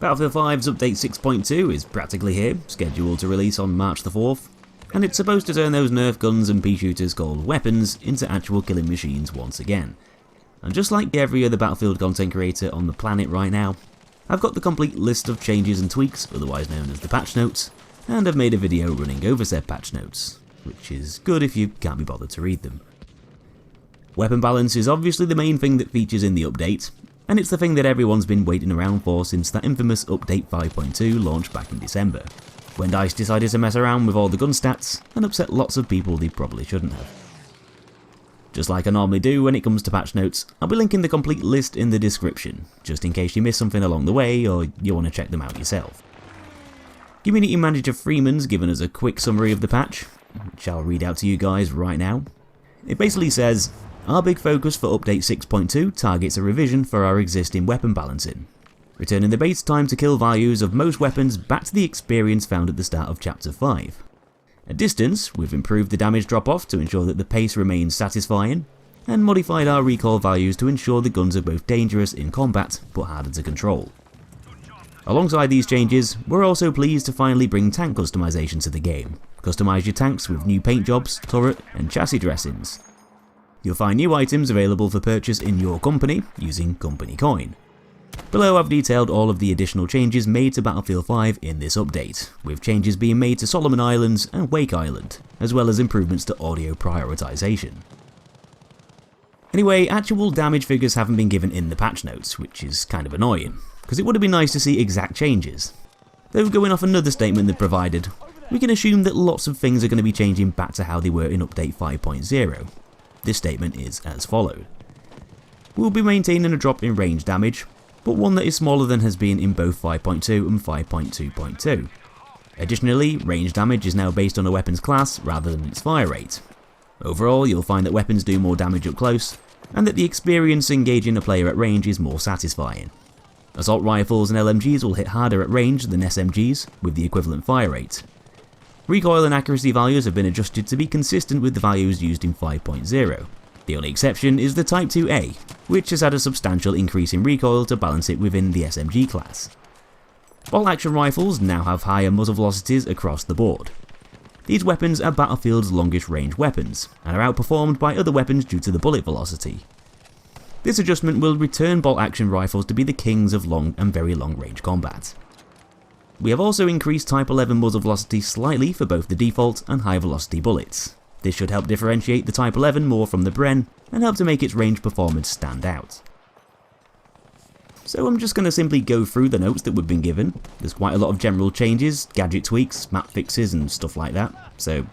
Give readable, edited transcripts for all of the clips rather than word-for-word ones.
Battlefield 5's update 6.2 is practically here, scheduled to release on March the 4th, and it's supposed to turn those Nerf guns and pea shooters called weapons into actual killing machines once again. And just like every other Battlefield content creator on the planet right now, I've got the complete list of changes and tweaks, otherwise known as the patch notes, and I've made a video running over said patch notes, which is good if you can't be bothered to read them. Weapon balance is obviously the main thing that features in the update, and it's the thing that everyone's been waiting around for since that infamous Update 5.2 launched back in December, when DICE decided to mess around with all the gun stats and upset lots of people they probably shouldn't have. Just like I normally do when it comes to patch notes, I'll be linking the complete list in the description, just in case you miss something along the way or you want to check them out yourself. Community Manager Freeman's given us a quick summary of the patch, which I'll read out to you guys right now. It basically says, our big focus for Update 6.2 targets a revision for our existing weapon balancing, returning the base time to kill values of most weapons back to the experience found at the start of Chapter 5. At distance, we've improved the damage drop-off to ensure that the pace remains satisfying, and modified our recoil values to ensure the guns are both dangerous in combat but harder to control. Alongside these changes, we're also pleased to finally bring tank customization to the game. Customize your tanks with new paint jobs, turret and chassis dressings. You'll find new items available for purchase in your company using company coin. Below I've detailed all of the additional changes made to Battlefield 5 in this update, with changes being made to Solomon Islands and Wake Island, as well as improvements to audio prioritization. Anyway, actual damage figures haven't been given in the patch notes, which is kind of annoying, because it would have been nice to see exact changes. Though going off another statement they provided, we can assume that lots of things are going to be changing back to how they were in Update 5.0. This statement is as followed. We'll be maintaining a drop in range damage, but one that is smaller than has been in both 5.2 and 5.2.2. Additionally, range damage is now based on a weapon's class rather than its fire rate. Overall, you'll find that weapons do more damage up close, and that the experience engaging a player at range is more satisfying. Assault rifles and LMGs will hit harder at range than SMGs, with the equivalent fire rate. Recoil and accuracy values have been adjusted to be consistent with the values used in 5.0. The only exception is the Type 2A, which has had a substantial increase in recoil to balance it within the SMG class. Bolt-action rifles now have higher muzzle velocities across the board. These weapons are Battlefield's longest range weapons, and are outperformed by other weapons due to the bullet velocity. This adjustment will return bolt-action rifles to be the kings of long and very long range combat. We have also increased Type 11 muzzle velocity slightly for both the default and high velocity bullets. This should help differentiate the Type 11 more from the Bren, and help to make its range performance stand out. So I'm just going to simply go through the notes that we've been given. There's quite a lot of general changes, gadget tweaks, map fixes and stuff like that, so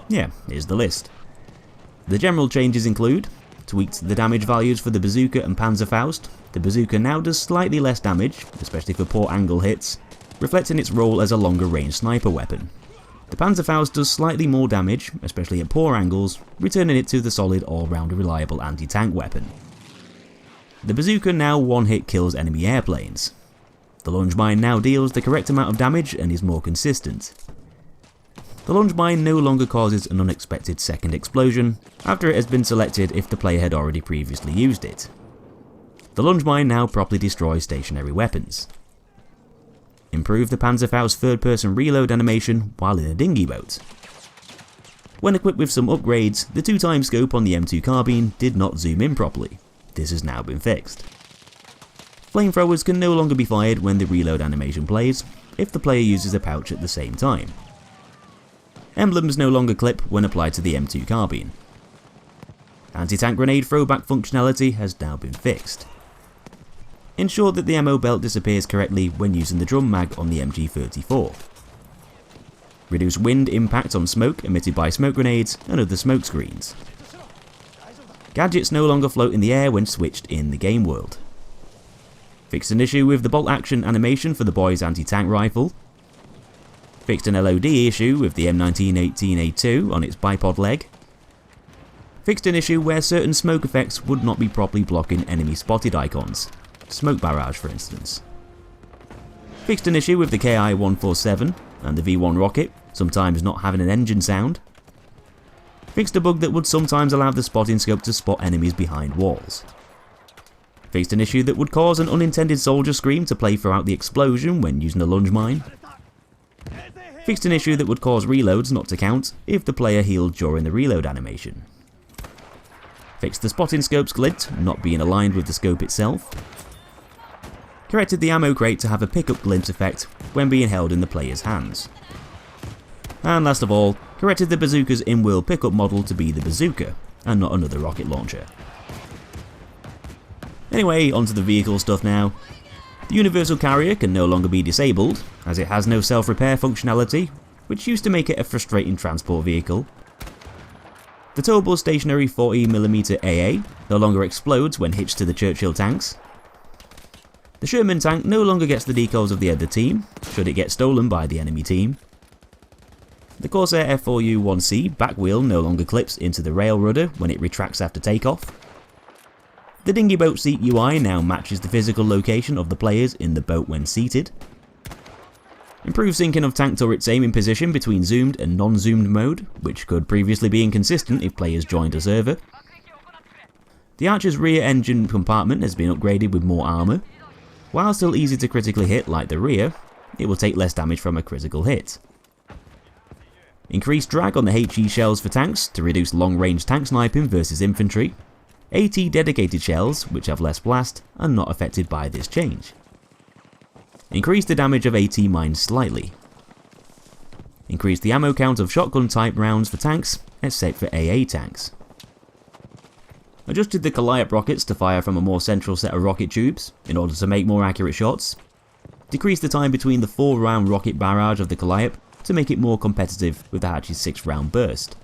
yeah, here's the list. The general changes include tweaked the damage values for the Bazooka and Panzerfaust. The Bazooka now does slightly less damage, especially for poor angle hits, reflecting its role as a longer range sniper weapon. The Panzerfaust does slightly more damage, especially at poor angles, returning it to the solid all-round reliable anti-tank weapon. The Bazooka now one-hit kills enemy airplanes. The Lunge Mine now deals the correct amount of damage and is more consistent. The Lunge Mine no longer causes an unexpected second explosion after it has been selected if the player had already previously used it. The Lunge Mine now properly destroys stationary weapons. Improve the Panzerfaust's third-person reload animation while in a dinghy boat. When equipped with some upgrades, the 2x scope on the M2 carbine did not zoom in properly. This has now been fixed. Flamethrowers can no longer be fired when the reload animation plays, if the player uses a pouch at the same time. Emblems no longer clip when applied to the M2 carbine. Anti-tank grenade throwback functionality has now been fixed. Ensure that the ammo belt disappears correctly when using the drum mag on the MG34. Reduce wind impact on smoke emitted by smoke grenades and other smoke screens. Gadgets no longer float in the air when switched in the game world. Fixed an issue with the bolt action animation for the boy's anti-tank rifle. Fixed an LOD issue with the M1918A2 on its bipod leg. Fixed an issue where certain smoke effects would not be properly blocking enemy spotted icons. Smoke barrage for instance. Fixed an issue with the KI-147 and the V1 rocket, sometimes not having an engine sound. Fixed a bug that would sometimes allow the spotting scope to spot enemies behind walls. Fixed an issue that would cause an unintended soldier scream to play throughout the explosion when using a lunge mine. Fixed an issue that would cause reloads not to count if the player healed during the reload animation. Fixed the spotting scope's glint not being aligned with the scope itself. Corrected the ammo crate to have a pickup glint effect when being held in the player's hands. And last of all, corrected the bazooka's in-wheel pickup model to be the bazooka, and not another rocket launcher. Anyway, onto the vehicle stuff now. The universal carrier can no longer be disabled, as it has no self-repair functionality, which used to make it a frustrating transport vehicle. The towable stationary 40mm AA no longer explodes when hitched to the Churchill tanks. The Sherman tank no longer gets the decals of the other team, should it get stolen by the enemy team. The Corsair F4U-1C back wheel no longer clips into the rail rudder when it retracts after takeoff. The dinghy boat seat UI now matches the physical location of the players in the boat when seated. Improved syncing of tank turrets aiming position between zoomed and non-zoomed mode, which could previously be inconsistent if players joined a server. The Archer's rear engine compartment has been upgraded with more armour. While still easy to critically hit like the rear, it will take less damage from a critical hit. Increased drag on the HE shells for tanks to reduce long-range tank sniping versus infantry. AT dedicated shells, which have less blast, are not affected by this change. Increase the damage of AT mines slightly. Increase the ammo count of shotgun type rounds for tanks, except for AA tanks. Adjusted the Calliope rockets to fire from a more central set of rocket tubes, in order to make more accurate shots. Decrease the time between the 4-round rocket barrage of the Calliope to make it more competitive with the Hatch's 6-round burst.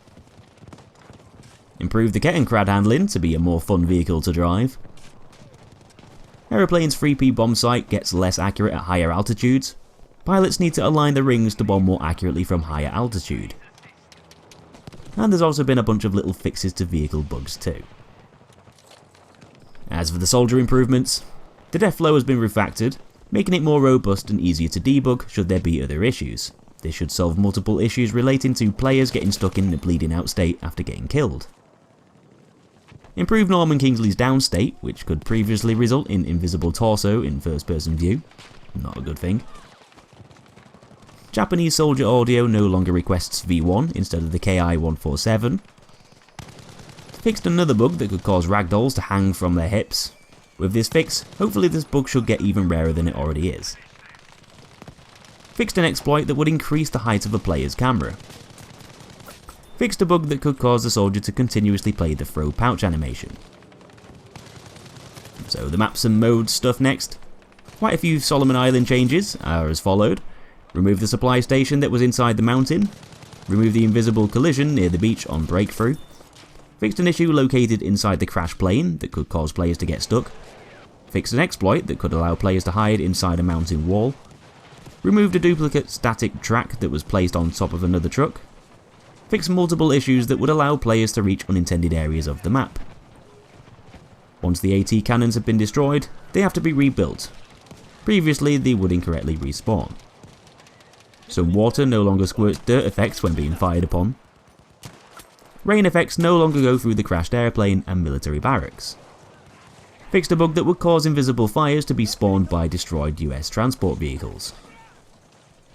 Improve the Kettenkrad handling to be a more fun vehicle to drive. Aeroplane's 3P bomb sight gets less accurate at higher altitudes. Pilots need to align the rings to bomb more accurately from higher altitude. And there's also been a bunch of little fixes to vehicle bugs too. As for the soldier improvements, the death flow has been refactored, making it more robust and easier to debug should there be other issues. This should solve multiple issues relating to players getting stuck in a bleeding out state after getting killed. Improve Norman Kingsley's down state, which could previously result in invisible torso in first person view. Not a good thing. Japanese soldier audio no longer requests V1 instead of the KI-147. Fixed another bug that could cause ragdolls to hang from their hips. With this fix, hopefully this bug should get even rarer than it already is. Fixed an exploit that would increase the height of a player's camera. Fixed a bug that could cause the soldier to continuously play the throw pouch animation. So the maps and modes stuff next. Quite a few Solomon Island changes are as followed. Remove the supply station that was inside the mountain. Remove the invisible collision near the beach on breakthrough. Fixed an issue located inside the crash plane that could cause players to get stuck. Fixed an exploit that could allow players to hide inside a mountain wall. Removed a duplicate static track that was placed on top of another truck. Fixed multiple issues that would allow players to reach unintended areas of the map. Once the AT cannons have been destroyed, they have to be rebuilt. Previously, they would incorrectly respawn. Some water no longer squirts dirt effects when being fired upon. Rain effects no longer go through the crashed airplane and military barracks. Fixed a bug that would cause invisible fires to be spawned by destroyed US transport vehicles.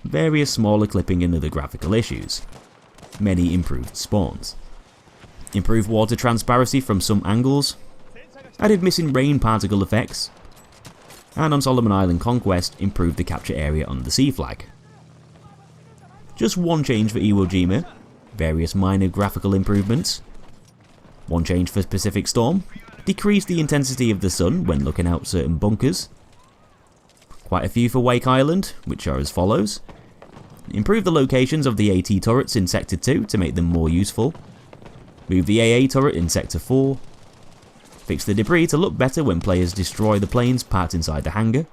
Various smaller clipping and other graphical issues. Many improved spawns. Improved water transparency from some angles. Added missing rain particle effects. And on Solomon Island Conquest, improved the capture area under the sea flag. Just one change for Iwo Jima. Various minor graphical improvements. One change for Pacific Storm. Decreased the intensity of the sun when looking out certain bunkers. Quite a few for Wake Island, which are as follows. Improve the locations of the AT turrets in Sector 2 to make them more useful. Move the AA turret in Sector 4. Fix the debris to look better when players destroy the planes parked inside the hangar.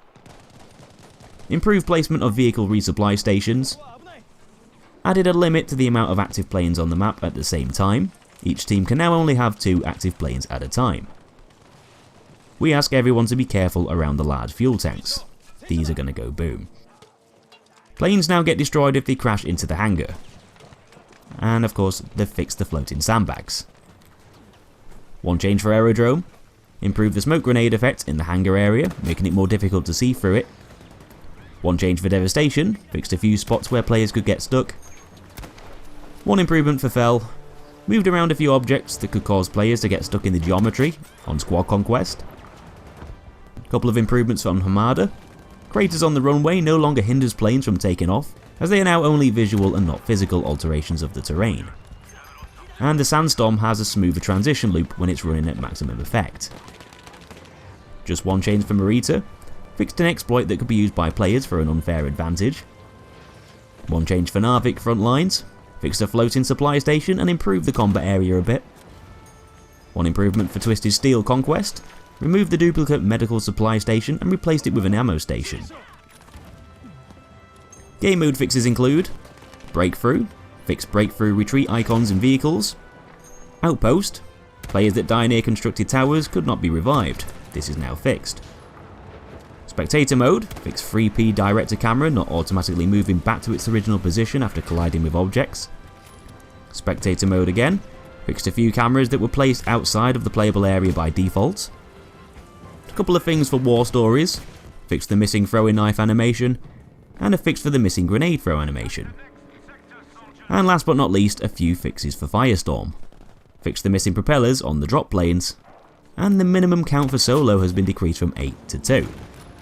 Improve placement of vehicle resupply stations. Added a limit to the amount of active planes on the map at the same time. Each team can now only have 2 active planes at a time. We ask everyone to be careful around the large fuel tanks. These are going to go boom. Planes now get destroyed if they crash into the hangar. And of course, they've fixed the floating sandbags. One change for Aerodrome. improved the smoke grenade effect in the hangar area, making it more difficult to see through it. One change for devastation, fixed a few spots where players could get stuck. One improvement for Fel, moved around a few objects that could cause players to get stuck in the geometry on Squad Conquest. A couple of improvements on Hamada. Craters on the runway no longer hinders planes from taking off, as they are now only visual and not physical alterations of the terrain. And the Sandstorm has a smoother transition loop when it's running at maximum effect. Just one change for Marita, fixed an exploit that could be used by players for an unfair advantage. One change for Narvik front lines, fixed a floating supply station and improved the combat area a bit. One improvement for Twisted Steel Conquest, removed the duplicate medical supply station and replaced it with an ammo station. Game mode fixes include Breakthrough, fixed breakthrough retreat icons and vehicles. Outpost, players that die near constructed towers could not be revived, this is now fixed. Spectator mode, fixed 3P direct to camera not automatically moving back to its original position after colliding with objects. Spectator mode again, fixed a few cameras that were placed outside of the playable area by default. A couple of things for war stories, fixed the missing throwing knife animation, and a fix for the missing grenade throw animation. And last but not least, a few fixes for Firestorm. Fixed the missing propellers on the drop planes, and the minimum count for solo has been decreased from 8 to 2.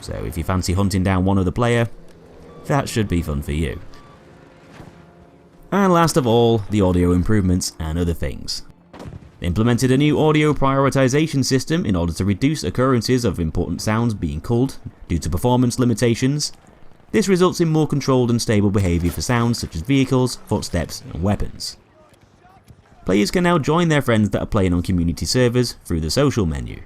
So if you fancy hunting down one other player, that should be fun for you. And last of all, the audio improvements and other things. They implemented a new audio prioritization system in order to reduce occurrences of important sounds being culled due to performance limitations. This results in more controlled and stable behaviour for sounds such as vehicles, footsteps and weapons. Players can now join their friends that are playing on community servers through the social menu.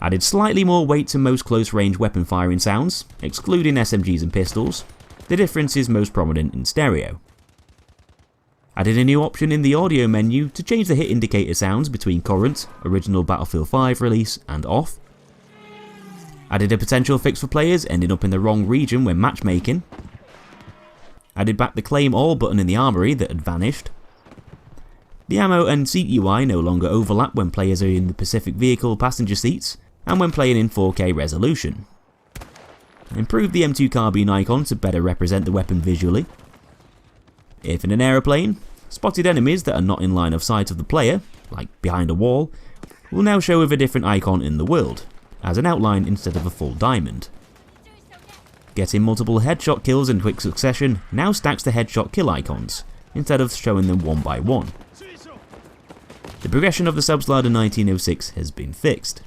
Added slightly more weight to most close range weapon firing sounds, excluding SMGs and pistols. The difference is most prominent in stereo. Added a new option in the audio menu to change the hit indicator sounds between current, original Battlefield 5 release and off. Added a potential fix for players ending up in the wrong region when matchmaking. Added back the claim all button in the armory that had vanished. The ammo and seat UI no longer overlap when players are in the Pacific vehicle passenger seats and when playing in 4K resolution. Improved the M2 carbine icon to better represent the weapon visually. If in an aeroplane, spotted enemies that are not in line of sight of the player, like behind a wall, will now show with a different icon in the world, as an outline instead of a full diamond. Getting multiple headshot kills in quick succession now stacks the headshot kill icons, instead of showing them one by one. The progression of the Subslider 1906 has been fixed.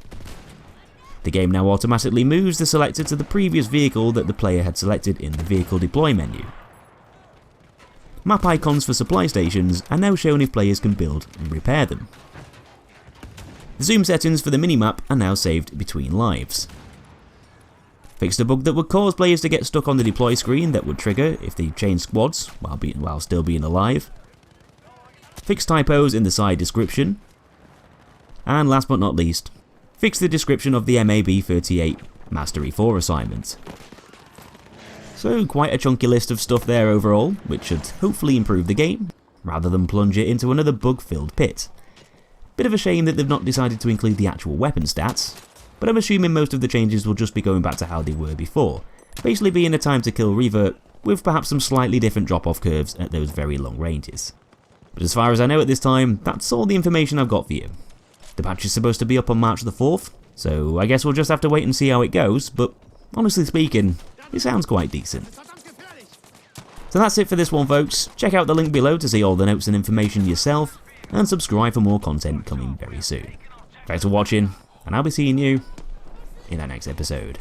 The game now automatically moves the selector to the previous vehicle that the player had selected in the vehicle deploy menu. Map icons for supply stations are now shown if players can build and repair them. The zoom settings for the minimap are now saved between lives. Fixed a bug that would cause players to get stuck on the deploy screen that would trigger if they changed squads while still being alive. Fixed typos in the side description. And last but not least, fixed the description of the MAB-38 Mastery 4 assignment. So quite a chunky list of stuff there overall, which should hopefully improve the game, rather than plunge it into another bug-filled pit. Bit of a shame that they've not decided to include the actual weapon stats, but I'm assuming most of the changes will just be going back to how they were before, basically being a time to kill revert, with perhaps some slightly different drop-off curves at those very long ranges. But as far as I know at this time, that's all the information I've got for you. The patch is supposed to be up on March the 4th, so I guess we'll just have to wait and see how it goes, but honestly speaking, it sounds quite decent. So that's it for this one, folks. Check out the link below to see all the notes and information yourself, and subscribe for more content coming very soon. Thanks for watching, and I'll be seeing you in our next episode.